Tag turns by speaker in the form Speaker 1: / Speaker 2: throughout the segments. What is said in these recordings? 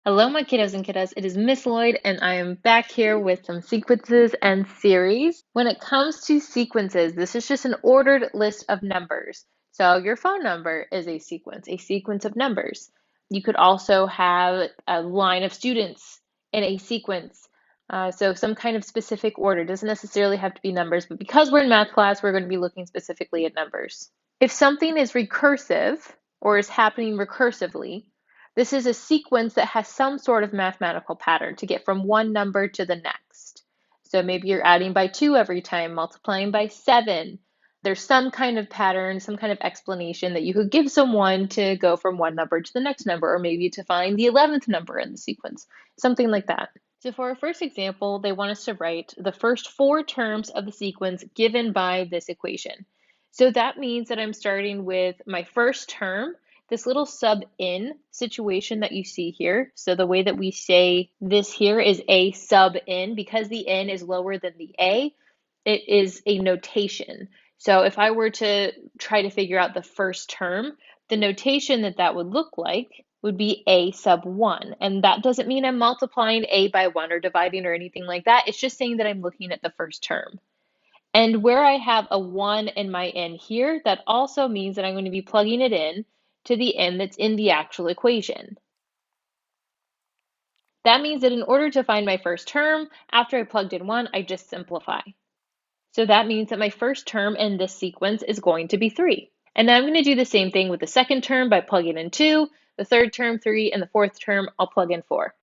Speaker 1: Hello, my kiddos and kiddas. It is Miss Lloyd, and I am back here with some sequences and series. When it comes to sequences, this is just an ordered list of numbers. So your phone number is a sequence of numbers. You could also have a line of students in a sequence. So some kind of specific order. It doesn't necessarily have to be numbers, but because we're in math class, we're going to be looking specifically at numbers. If something is recursive or is happening recursively, this is a sequence that has some sort of mathematical pattern to get from one number to the next. So maybe you're adding by 2 every time, multiplying by 7. There's some kind of pattern, some kind of explanation that you could give someone to go from one number to the next number, or maybe to find the 11th number in the sequence, something like that. So for our first example, they want us to write the first 4 terms of the sequence given by this equation. So that means that I'm starting with my first term, this little sub in situation that you see here. So the way that we say this here is a sub in, because the n is lower than the a, it is a notation. So if I were to try to figure out the first term, the notation that would look like would be a sub 1. And that doesn't mean I'm multiplying a by 1 or dividing or anything like that. It's just saying that I'm looking at the first term. And where I have a 1 in my n here, that also means that I'm going to be plugging it in to the n that's in the actual equation. That means that in order to find my first term, after I plugged in 1, I just simplify. So that means that my first term in this sequence is going to be 3. And now I'm going to do the same thing with the second term by plugging in 2, the third term 3, and the fourth term I'll plug in 4.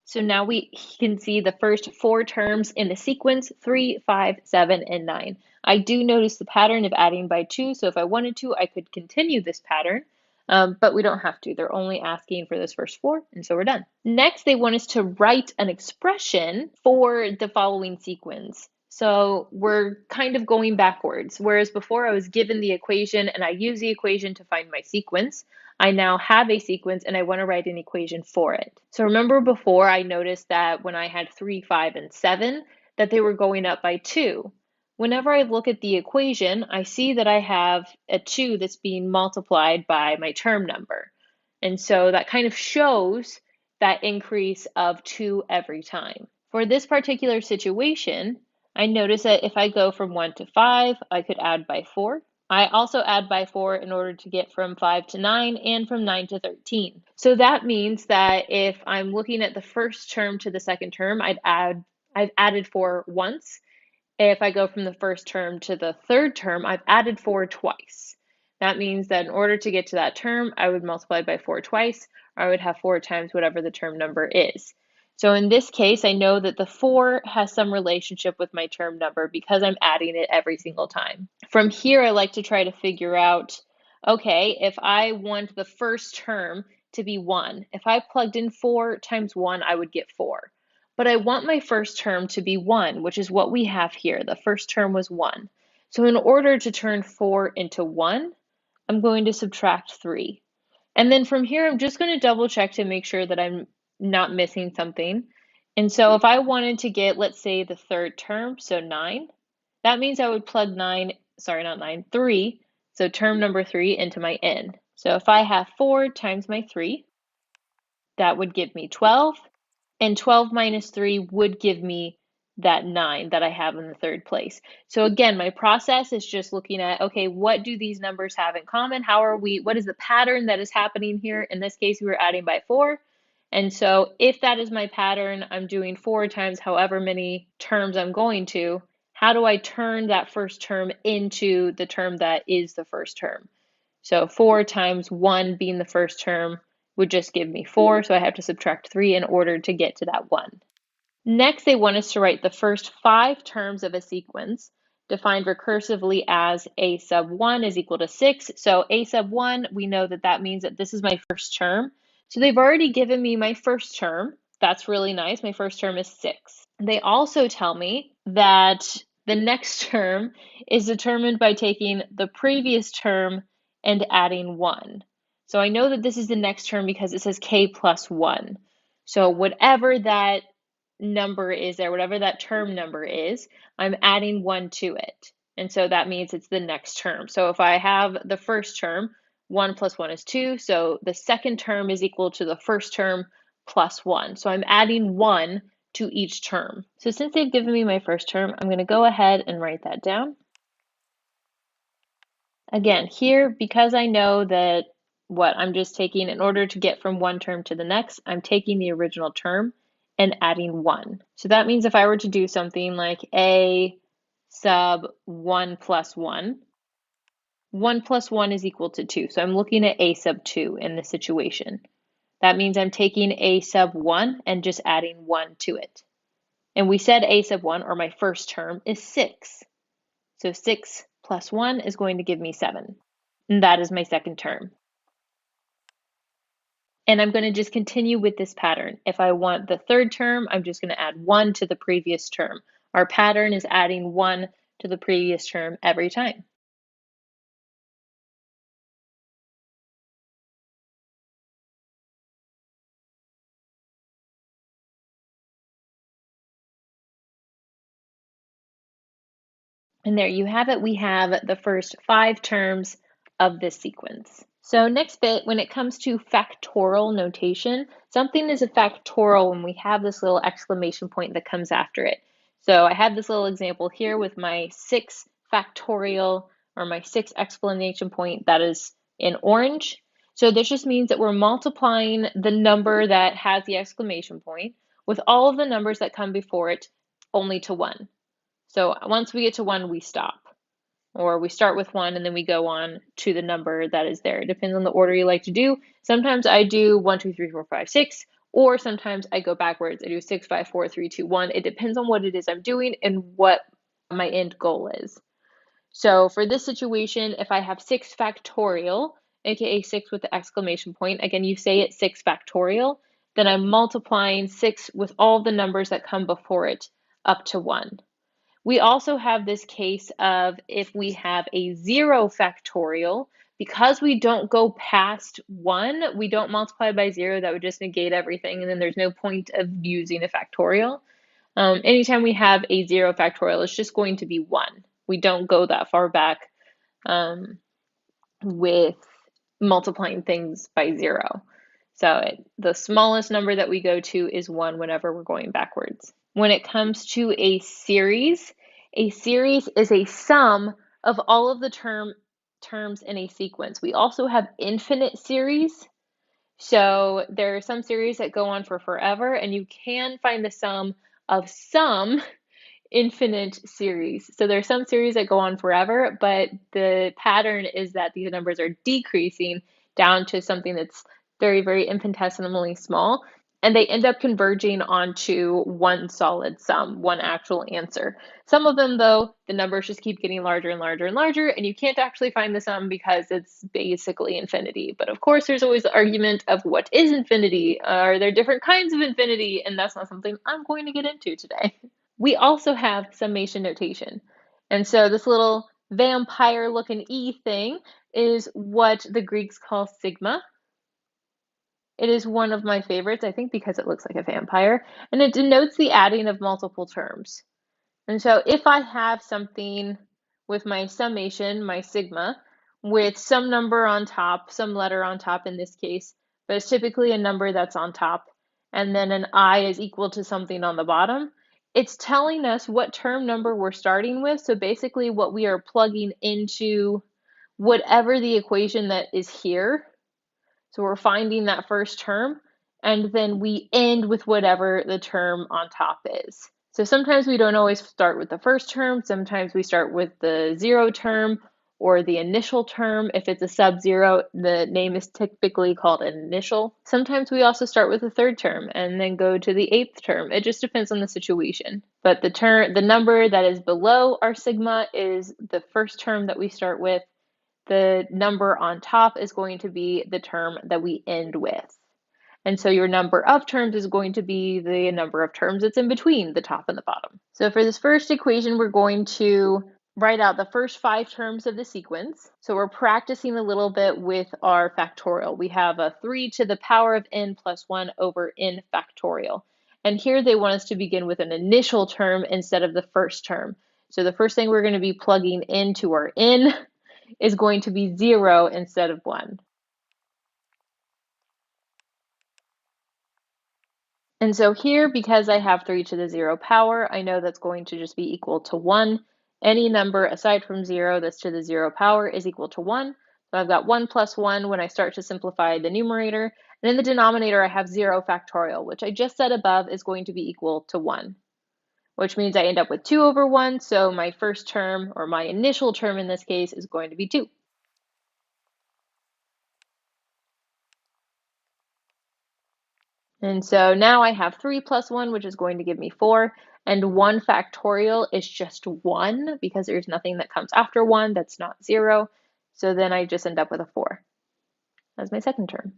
Speaker 1: So now we can see the first 4 terms in the sequence, 3, 5, 7, and 9. I do notice the pattern of adding by 2, so if I wanted to, I could continue this pattern, but we don't have to. They're only asking for those first 4, and so we're done. Next, they want us to write an expression for the following sequence. So we're kind of going backwards. Whereas before I was given the equation and I use the equation to find my sequence, I now have a sequence and I want to write an equation for it. So remember before I noticed that when I had 3, 5, and 7, that they were going up by 2. Whenever I look at the equation, I see that I have a 2 that's being multiplied by my term number. And so that kind of shows that increase of 2 every time. For this particular situation, I notice that if I go from 1 to 5, I could add by 4. I also add by 4 in order to get from 5 to 9 and from 9 to 13. So that means that if I'm looking at the first term to the second term, I've added 4 once. If I go from the first term to the third term, I've added 4 twice. That means that in order to get to that term, I would multiply by 4 twice, or I would have 4 times whatever the term number is. So in this case, I know that the 4 has some relationship with my term number because I'm adding it every single time. From here, I like to try to figure out, okay, if I want the first term to be 1, if I plugged in 4 times 1, I would get 4. But I want my first term to be 1, which is what we have here. The first term was 1. So in order to turn 4 into 1, I'm going to subtract 3. And then from here, I'm just going to double check to make sure that I'm not missing something. And so if I wanted to get, let's say, the third term, so 9, that means I would plug 9, sorry, not 9, 3, so term number 3 into my n. So if I have 4 times my 3, that would give me 12. And 12 minus 3 would give me that 9 that I have in the third place. So again, my process is just looking at, okay, what do these numbers have in common? What is the pattern that is happening here? In this case, we were adding by 4. And so if that is my pattern, I'm doing 4 times however many terms I'm going to. How do I turn that first term into the term that is the first term? So 4 times 1 being the first term would just give me 4, so I have to subtract 3 in order to get to that 1. Next, they want us to write the first 5 terms of a sequence, defined recursively as a sub 1 is equal to 6. So a sub 1, we know that that means that this is my first term. So they've already given me my first term. That's really nice. My first term is 6. They also tell me that the next term is determined by taking the previous term and adding 1. So I know that this is the next term because it says k plus 1. So whatever that number is there, whatever that term number is, I'm adding 1 to it. And so that means it's the next term. So if I have the first term, 1 plus 1 is 2. So the second term is equal to the first term plus 1. So I'm adding 1 to each term. So since they've given me my first term, I'm going to go ahead and write that down. Again, here, because I know that what I'm just taking, in order to get from one term to the next, I'm taking the original term and adding 1. So that means if I were to do something like a sub 1 plus 1, 1 plus 1 is equal to 2. So I'm looking at a sub 2 in this situation. That means I'm taking a sub 1 and just adding 1 to it. And we said a sub 1, or my first term, is 6. So 6 plus 1 is going to give me 7. And that is my second term. And I'm going to just continue with this pattern. If I want the third term, I'm just going to add 1 to the previous term. Our pattern is adding 1 to the previous term every time. And there you have it. We have the first 5 terms of this sequence. So next bit, when it comes to factorial notation, something is a factorial when we have this little exclamation point that comes after it. So I have this little example here with my 6 factorial, or my 6 exclamation point that is in orange. So this just means that we're multiplying the number that has the exclamation point with all of the numbers that come before it only to 1. So once we get to 1, we stop. Or we start with 1 and then we go on to the number that is there. It depends on the order you like to do. Sometimes I do 1, 2, 3, 4, 5, 6, or sometimes I go backwards. I do 6, 5, 4, 3, 2, 1. It depends on what it is I'm doing and what my end goal is. So for this situation, if I have 6 factorial, aka 6 with the exclamation point, again, you say it's 6 factorial, then I'm multiplying 6 with all the numbers that come before it up to 1. We also have this case of if we have a 0 factorial, because we don't go past 1, we don't multiply by 0, that would just negate everything, and then there's no point of using a factorial. Anytime we have a 0 factorial, it's just going to be 1. We don't go that far back with multiplying things by 0. So the smallest number that we go to is 1 whenever we're going backwards. When it comes to a series is a sum of all of the terms in a sequence. We also have infinite series. So there are some series that go on for forever, and you can find the sum of some infinite series. So there are some series that go on forever, but the pattern is that these numbers are decreasing down to something that's very, very infinitesimally small, and they end up converging onto one solid sum, one actual answer. Some of them, though, the numbers just keep getting larger and larger and larger, and you can't actually find the sum because it's basically infinity. But of course, there's always the argument of what is infinity? Are there different kinds of infinity? And that's not something I'm going to get into today. We also have summation notation. And so this little vampire looking E thing is what the Greeks call sigma. It is one of my favorites, I think, because it looks like a vampire, and it denotes the adding of multiple terms. And so if I have something with my summation, my sigma, with some number on top, some letter on top in this case, but it's typically a number that's on top, and then an I is equal to something on the bottom, it's telling us what term number we're starting with. So basically what we are plugging into whatever the equation that is here. So we're finding that first term, and then we end with whatever the term on top is. So sometimes we don't always start with the first term. Sometimes we start with the 0 term or the initial term. If it's a sub-zero, the name is typically called an initial. Sometimes we also start with the third term and then go to the 8th term. It just depends on the situation. But the number that is below our sigma is the first term that we start with. The number on top is going to be the term that we end with. And so your number of terms is going to be the number of terms that's in between the top and the bottom. So for this first equation, we're going to write out the first 5 terms of the sequence. So we're practicing a little bit with our factorial. We have a 3 to the power of n plus 1 over n factorial. And here they want us to begin with an initial term instead of the first term. So the first thing we're going to be plugging into our in is going to be 0 instead of 1. And so here, because I have 3 to the 0 power, I know that's going to just be equal to 1. Any number aside from 0 that's to the 0 power is equal to 1. So I've got 1 plus 1 when I start to simplify the numerator. And in the denominator, I have 0 factorial, which I just said above is going to be equal to 1, which means I end up with 2 over 1. So my first term, or my initial term in this case, is going to be 2. And so now I have 3 plus 1, which is going to give me 4. And 1 factorial is just 1 because there's nothing that comes after 1 that's not 0. So then I just end up with a 4 as my second term.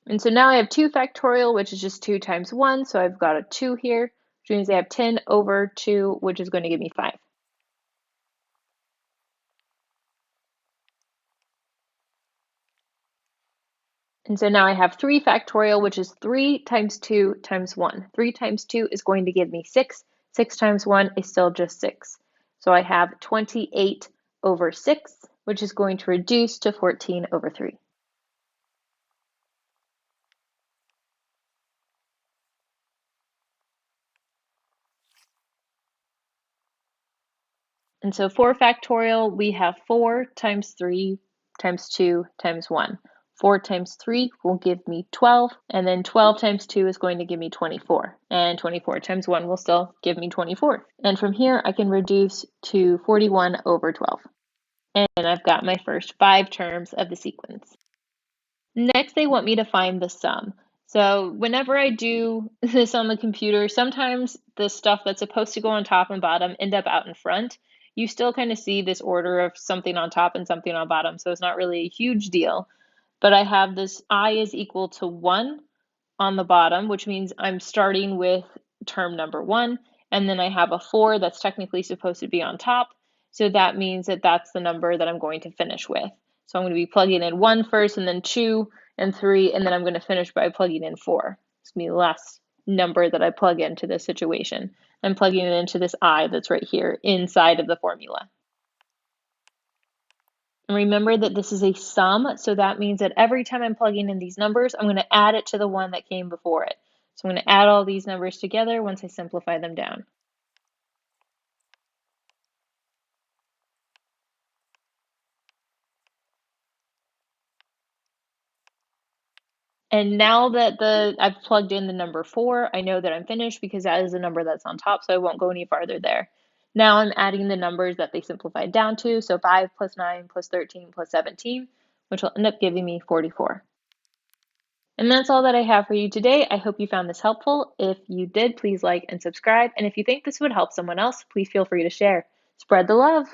Speaker 1: And so now I have 2 factorial, which is just 2 times 1. So I've got a 2 here, which means I have 10 over 2, which is going to give me 5. And so now I have 3 factorial, which is 3 times 2 times 1. 3 times 2 is going to give me 6. 6 times 1 is still just 6. So I have 28 over 6, which is going to reduce to 14 over 3. And so for factorial, we have 4 times 3 times 2 times 1. 4 times 3 will give me 12, and then 12 times 2 is going to give me 24. And 24 times 1 will still give me 24. And from here, I can reduce to 41 over 12. And I've got my first 5 terms of the sequence. Next, they want me to find the sum. So whenever I do this on the computer, sometimes the stuff that's supposed to go on top and bottom end up out in front. You still kind of see this order of something on top and something on bottom, so it's not really a huge deal. But I have this I is equal to 1 on the bottom, which means I'm starting with term number 1, and then I have a 4 that's technically supposed to be on top, so that means that that's the number that I'm going to finish with. So I'm going to be plugging in 1 first, and then 2 and 3, and then I'm going to finish by plugging in 4. It's going to be the last number that I plug into this situation. I'm plugging it into this I that's right here inside of the formula. And remember that this is a sum, so that means that every time I'm plugging in these numbers, I'm going to add it to the one that came before it. So I'm going to add all these numbers together once I simplify them down. And now that I've plugged in the number 4, I know that I'm finished because that is the number that's on top, so I won't go any farther there. Now I'm adding the numbers that they simplified down to, so 5 plus 9 plus 13 plus 17, which will end up giving me 44. And that's all that I have for you today. I hope you found this helpful. If you did, please like and subscribe. And if you think this would help someone else, please feel free to share. Spread the love.